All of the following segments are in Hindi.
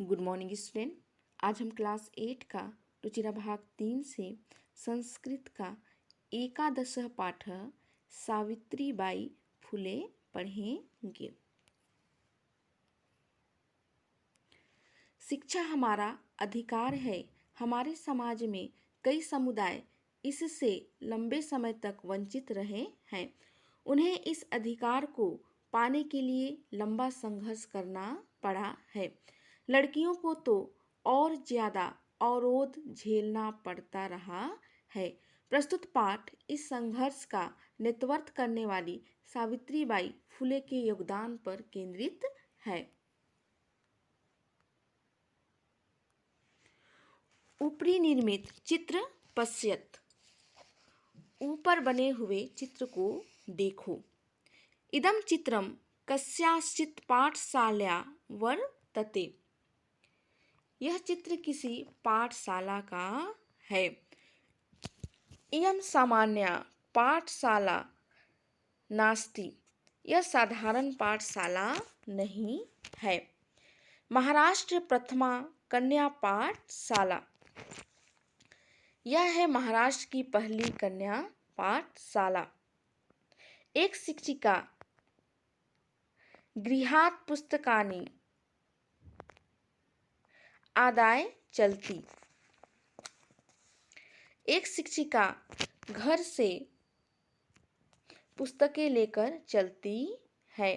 Good morning student. आज हम क्लास 8 का रुचिरा भाग 3 से संस्कृत का एकादश पाठ सावित्रीबाई फुले पढ़ेंगे। शिक्षा हमारा अधिकार है। हमारे समाज में कई समुदाय इससे लंबे समय तक वंचित रहे हैं। उन्हें इस अधिकार को पाने के लिए लंबा संघर्ष करना पड़ा है। लड़कियों को तो और ज़्यादा अवरोध झेलना पड़ता रहा है। प्रस्तुत पाठ इस संघर्ष का नेतृत्व करने वाली सावित्रीबाई फुले के योगदान पर केंद्रित है। ऊपरी निर्मित चित्र पश्यत। ऊपर बने हुए चित्र को देखो। इदं चित्रम कस्याश्चित् पाठशाला वर्तते। यह चित्र किसी पाठशाला का है। इयं सामान्या पाठशाला नास्ति। यह साधारण पाठशाला नहीं है। महाराष्ट्र प्रथमा कन्या पाठशाला। यह है महाराष्ट्र की पहली कन्या पाठशाला। एक शिक्षिका गृहात् पुस्तकानि आदाय चलती। एक शिक्षिका घर से पुस्तकें लेकर चलती है।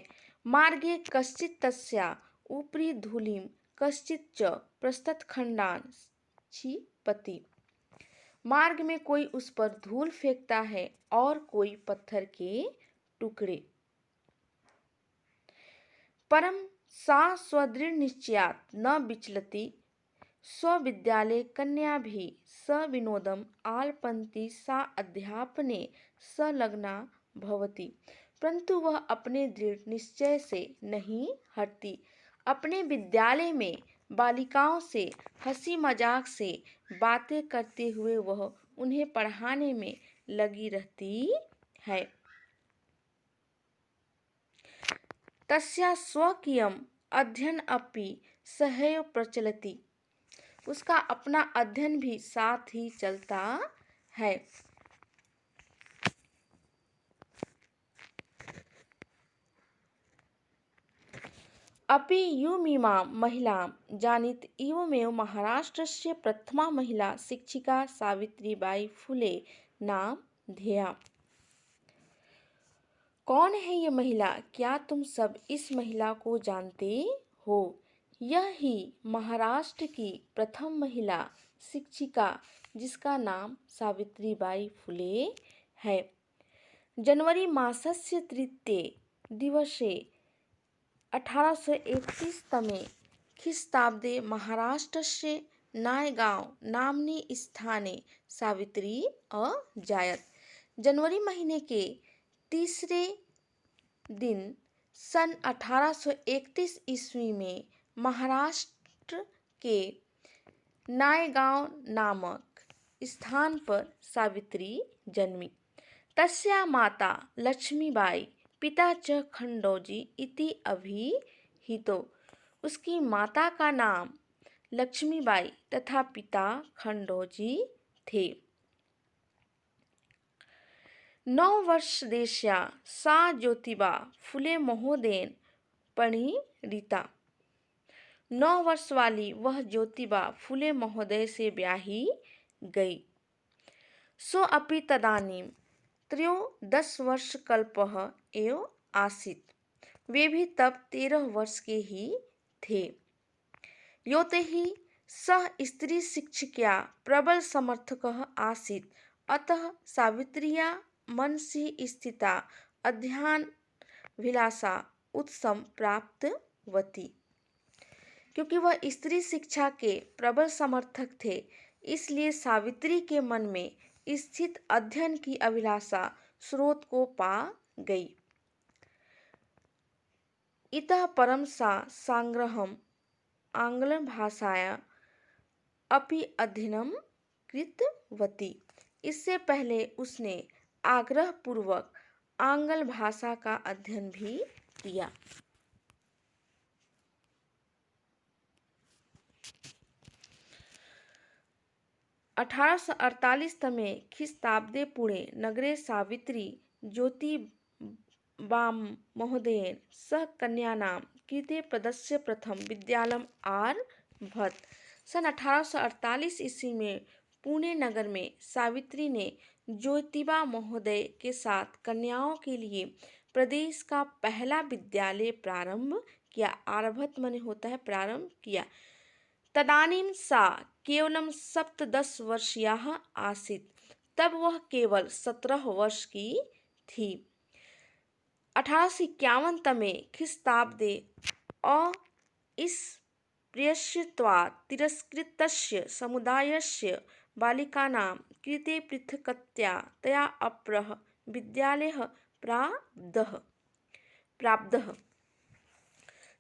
मार्गे कश्चित् तस्या उपरि धूलिं कश्चित् च प्रस्तरखण्डान् क्षिपति। मार्ग में कोई उस पर धूल फेंकता है और कोई पत्थर के टुकड़े। परम सा स्वदृढ़ निश्चयात् न विचलति। स्वविद्यालये कन्याभिः स विनोदम् आलपन्ति। सा अध्यापने संलग्ना भवति। परंतु वह अपने दृढ़ निश्चय से नहीं हटती। अपने विद्यालय में बालिकाओं से हंसी मजाक से बातें करते हुए वह उन्हें पढ़ाने में लगी रहती है। तस्या स्वकीयम् अध्ययन अपि सहैव प्रचलति। उसका अपना अध्ययन भी साथ ही चलता है। अपि युमिमां महिलां जानीत। एवमेव महाराष्ट्रस्य प्रथमा महिला शिक्षिका सावित्रीबाई फुले नाम धेया। कौन है ये महिला? क्या तुम सब इस महिला को जानते हो? यह ही महाराष्ट्र की प्रथम महिला शिक्षिका जिसका नाम सावित्रीबाई फुले है। जनवरी मासस्य तृतीये दिवसे 1831 तमे ख्रीस्ताब्दे महाराष्ट्रस्य नायगांव नाम्नि स्थाने सावित्री अजायत। जनवरी महीने के तीसरे दिन सन 1831 ईस्वी में महाराष्ट्र के नायगांव नामक स्थान पर सावित्री जन्मी। तस्या माता लक्ष्मीबाई पिता च खंडोजी इति अभिहितो। उसकी माता का नाम लक्ष्मीबाई तथा पिता खंडोजी थे। 9 वर्षदेशा सा ज्योतिबा फुले महोदयेन परिणीता। 9 वर्ष वाली वह ज्योतिबा फुले महोदय से ब्याही गई। सो अपि तदानीं 13 वर्षकल्पः एव आसीत्। वे भी तब 13 वर्ष के ही थे। योते ही सः स्त्री शिक्षिक्या प्रबल समर्थकः आसीत्। अतः सावित्र्या मनसि स्थिता अध्ययनाभिलाषा उत्सम प्राप्तवती। क्योंकि वह स्त्री शिक्षा के प्रबल समर्थक थे, इसलिए सावित्री के मन में स्थित अध्ययन की अभिलाषा स्रोत को पा गई। इतः परं सा संग्रहम् आंग्ल भाषाया अपि अध्ययनं कृतवती। इससे पहले उसने आग्रह पूर्वक आंग्ल भाषा का अध्ययन भी किया। 1848 तमे ख्रीस्ताब्दे पुणे नगरे सावित्री ज्योतिबां महोदयेन सह कन्यानां कृते प्रदस्य प्रथम विद्यालयम् आरभत। सन 1848 ईस्वी में पुणे नगर में सावित्री ने ज्योतिबा महोदय के साथ कन्याओं के लिए प्रदेश का पहला विद्यालय प्रारंभ किया। आरभत माने होता है प्रारंभ किया। तदानीं सा केवलं 17 वर्षीया आसीत्। तब वह केवल 17 वर्ष की थी। 1851 तमे ख्रीस्ताब्दे अस्पृश्यत्वात् तिरस्कृतस्य समुदायस्य बालिकानां कृते पृथक्तया तया अपरः विद्यालयः प्रारब्धः।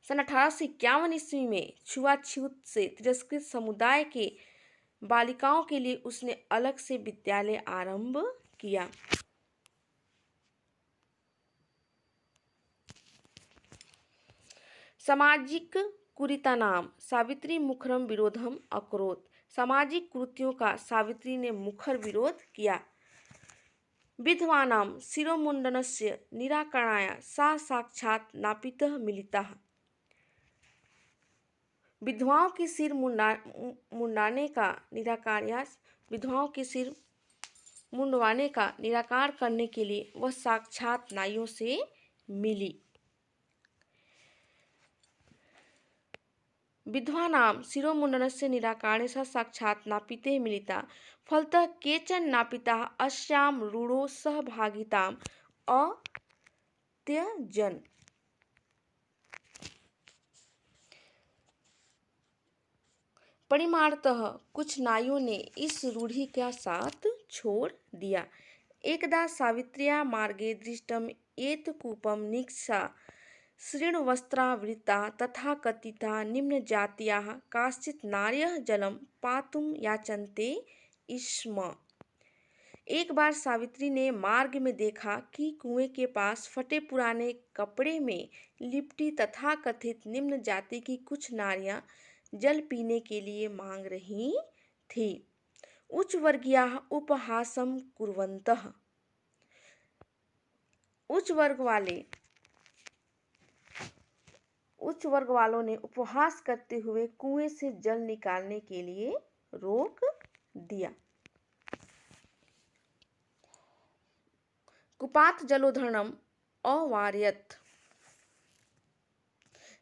सन 1851 ईस्वी में छुआछूत से तिरस्कृत समुदाय के बालिकाओं के लिए उसने अलग से विद्यालय आरंभ किया। सामाजिक कुरीतानां सावित्री मुखरम विरोधम अकरोत्। सामाजिक कुरीतियों का सावित्री ने मुखर विरोध किया। विधवानां शिरोमुण्डनस्य निराकरणाय सा साक्षात् नापितः मिलिता। विधवाओं के सिर मुंडाने का निराकार करने के लिए वह साक्षात नाइयों से मिली। विधवानां शिरोमुण्डनस्य निराकरणे सा साक्षात् नापिते मिलिता। फलतः केचन नापिताः अस्यां रूढौ सहभागिताम् अत्यजन्। परिणामतः कुछ नाइयों ने इस रूढ़ि का साथ छोड़ दिया। एकदा सावित्र्या मार्गे दृष्टम् एतत्कूपं निष्का शीर्णवस्त्रावृता तथाकथिता निम्नजातीयाः काश्चित् नार्यः जलं पातुं याचन्ते स्म। एक बार सावित्री ने मार्ग में देखा कि कुएं के पास फटे पुराने कपड़े में लिपटी तथाकथित निम्न जाति की कुछ नारियां जल पीने के लिए मांग रही थी। उच्चवर्गीयाः उपहासं कुर्वन्तः। उच्च वर्ग वालों ने उपहास करते हुए कुएं से जल निकालने के लिए रोक दिया। कुपात जलोद्धरणम् अवारयत्।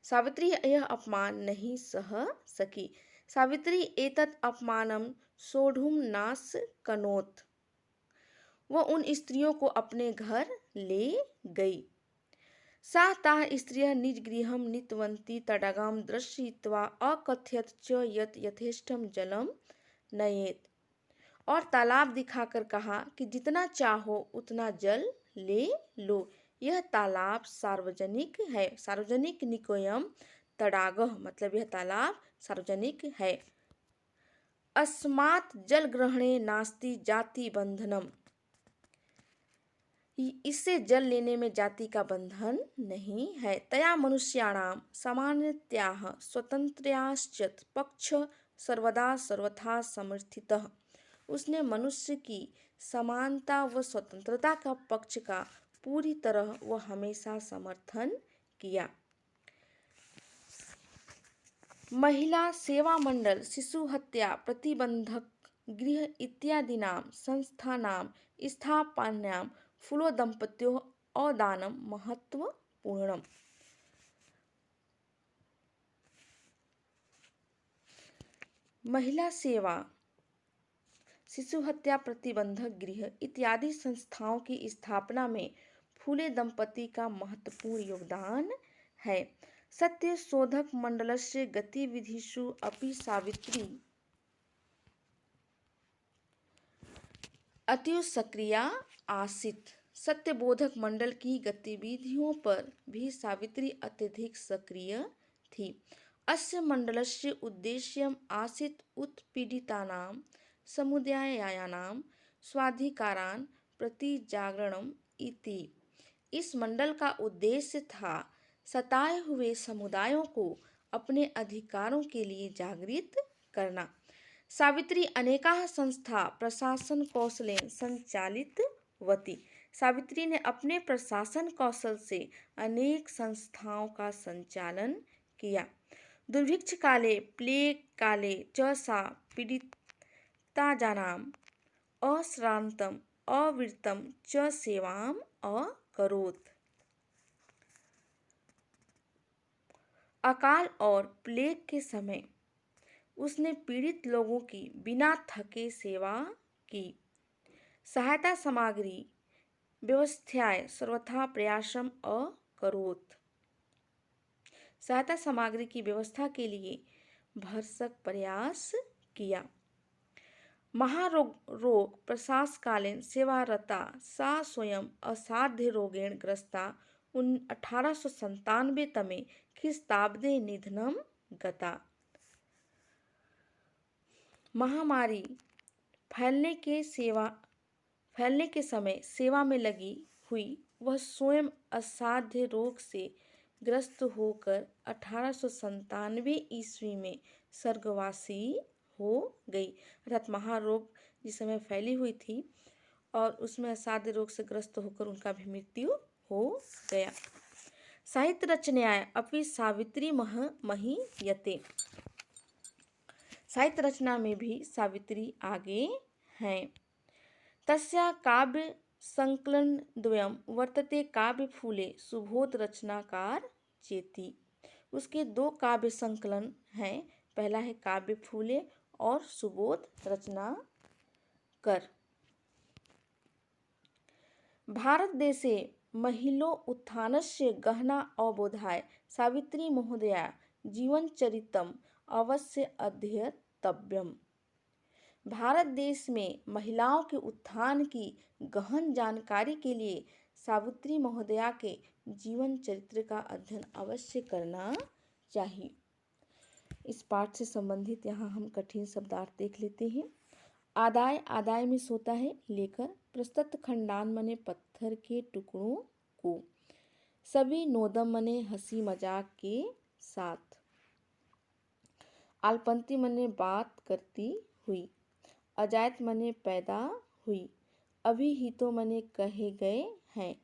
सावित्री यह अपमान नहीं सह सकी। सावित्री एतत् अपमानं सोढुं न शक्नोत्। वह उन स्त्रियों को अपने घर ले गई। सा ताः स्त्रियः निजगृहं नीतवती तडागं दर्शयित्वा अकथयत् च यत् यथेष्टं जलं नयेत्। और तालाब दिखाकर कहा कि जितना चाहो उतना जल ले लो। यह तालाब सार्वजनिक है। सार्वजनिक निकोयम तडागः मतलब यह तालाब सार्वजनिक है। अस्मात् जल ग्रहणे नास्ति जाति बंधनम। इससे जल लेने में जाति का बंधन नहीं है। तया मनुष्याणां सामान्यतयाः स्वातंत्र्याश्च पक्षः सर्वदा सर्वथा समर्थितः। उसने मनुष्य की समानता व स्वतंत्रता का पक्ष का पूरी तरह व हमेशा समर्थन किया। महिला सेवा मंडल, शिशु हत्या प्रतिबंधक गृह इत्यादीनां संस्थानां स्थापनायां फूलो दंपत्योः अवदानं महत्वपूर्णम्। महिला सेवा, शिशु हत्या प्रतिबंधक गृह इत्यादि संस्थाओं की स्थापना में फूले दंपति का महत्वपूर्ण योगदान है। सत्य शोधक मंडलस्य गतिविधिषु अपि सावित्री अतीव सक्रिया आसीत्। सत्यबोधक मंडल की गतिविधियों पर भी सावित्री अत्यधिक सक्रिय थी। अस्य मंडलस्य उद्देश्यम् आसीत् उत्पीड़ितानां समुदायानां स्वाधिकारान् प्रति जागरणम् इति। इस मंडल का उद्देश्य था सताए हुए समुदायों को अपने अधिकारों के लिए जागृत करना। सावित्री अनेकाः संस्था प्रशासन कौशलेन संचालितवती। सावित्री ने अपने प्रशासन कौशल से अनेक संस्थाओं का संचालन किया। दुर्भिक्ष काले, प्लेग काले च सा पीडिताजनाम् अश्रान्तम् अविरतं च सेवाम् अकरोत्। अकाल और प्लेग के समय उसने पीड़ित लोगों की बिना थके सेवा की। सहायता सामग्री व्यवस्थाएं सर्वथा प्रयासम अकरोत्। सहायता सामग्री की व्यवस्था के लिए भरसक प्रयास किया। महारोग प्रशासकालीन सेवारता सा स्वयं असाध्य रोगेण ग्रस्ता 1897 तमे ख्रीस्ताब्दे निधनम गता। महामारी फैलने के समय सेवा में लगी हुई वह स्वयं असाध्य रोग से ग्रस्त होकर 1897 ईस्वी में स्वर्गवासी हो गई। अर्थात महारोग जिस समय फैली हुई थी और उसमें असाध्य रोग से ग्रस्त होकर उनका भी मृत्यु हो गया। साहित्य रचनाएं अपि सावित्री महीयते। साहित्य रचना में भी सावित्री आगे हैं। तस्या काव्य संकलन द्वयम् वर्तते काव्य फूले सुबोध रचनाकार चेती। उसके दो काव्य संकलन हैं। पहला है काव्य फूले और सुबोध रचना कर। भारत देशे महिलो उत्थानस्य गहना अवबोधाय सावित्री महोदया जीवनचरितम् अवश्य अध्येतव्यम्। भारत देश में महिलाओं के उत्थान की गहन जानकारी के लिए सावित्री महोदया के जीवन चरित्र का अध्ययन अवश्य करना चाहिए। इस पाठ से संबंधित यहाँ हम कठिन शब्दार्थ देख लेते हैं। आदाय, आदाय में सोता है लेकर, प्रस्तुत खंडान मने पत्थर के टुकड़ों को, सभी नोदम मने हंसी मजाक के साथ, आलपंती मने बात करती हुई, अजायत मने पैदा हुई, अभिहितो मने कहे गए हैं,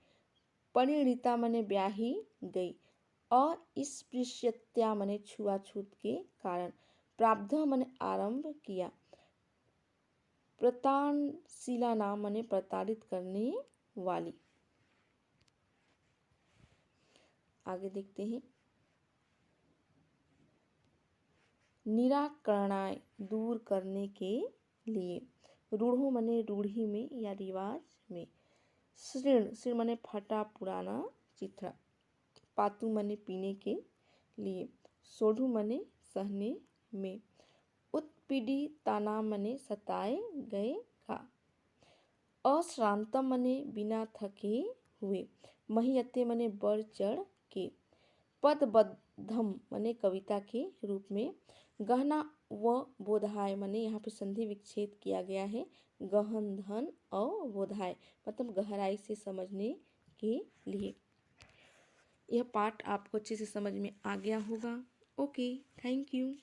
परिणीता मने ब्याही गई, और स्पृश्यत्या मने छुआछूत के कारण, प्रारब्ध मने आरंभ किया, प्रताड़नशीला नाम मने प्रताड़ित करने वाली। आगे देखते हैं। निराकरणाय दूर करने के लिए, रूढ़ो मने रूढ़ी में या रिवाज में, शीर्ण, शीर्ण मने फटा पुराना चिथड़ा, पातु मने पीने के लिए, सोढ़ू मने सहने में, उत्पीड़ितानाम मने सताए गए का, अश्रांतम मने बिना थके हुए, महीयते मने बढ़ चढ़ के, पदबद्धम मने कविता के रूप में, गहना व बोधाय मने यहाँ पे संधि विच्छेद किया गया है, गहन धन और बोधाय मतलब गहराई से समझने के लिए। यह पाठ आपको अच्छे से समझ में आ गया होगा। Okay, thank you.